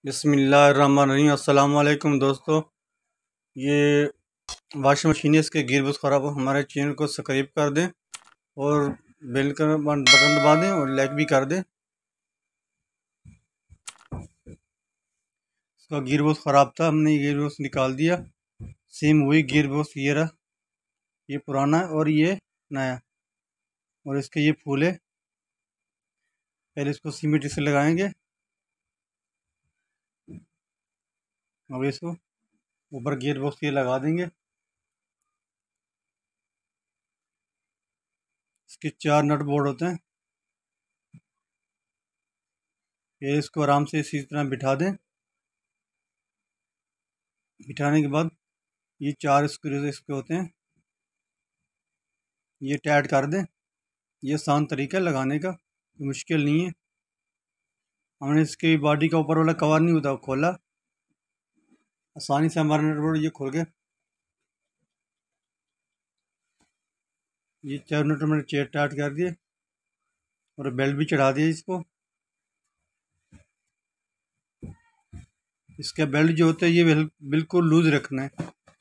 बिस्मिल्लाहिर्रहमानिर्रहीम। अस्सलाम वालेकुम दोस्तों। ये वॉशिंग मशीन है, इसके गियर बॉक्स ख़राब हो। हमारे चैनल को सब्सक्राइब कर दें और बेल का बटन दबा दें और लाइक भी कर दें। इसका गियर बॉक्स ख़राब था, हमने गियर बॉक्स निकाल दिया। सेम वही गियर बॉक्स ये रहा, ये पुराना और ये नया, और इसके ये फूल है। पहले इसको सीमेंट से लगाएंगे, अब इसको ऊपर गियर बॉक्स ये लगा देंगे। इसके 4 नट बोल्ट होते हैं। ये इसको आराम से इसी तरह बिठा दें। बिठाने के बाद ये 4 स्क्रू इसके होते हैं, ये टाइट कर दें। ये आसान तरीका है लगाने का, मुश्किल नहीं है। हमने इसकी बॉडी का ऊपर वाला कवर नहीं होता खोला, आसानी से हमारा नट बोल्ट ये खुल गया। ये 4 नट मैंने चेयर टाइट कर दिए और बेल्ट भी चढ़ा दिया इसको। इसका बेल्ट जो होता है ये बिल्कुल लूज रखना है,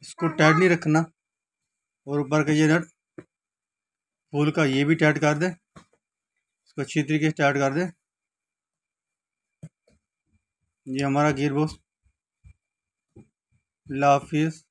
इसको टाइट नहीं रखना। और ऊपर का ये नट फूल का ये भी टाइट कर दें, इसको अच्छी तरीके से टाइट कर दें। ये हमारा गियर बॉक्स। अल्लाह हाफिज़।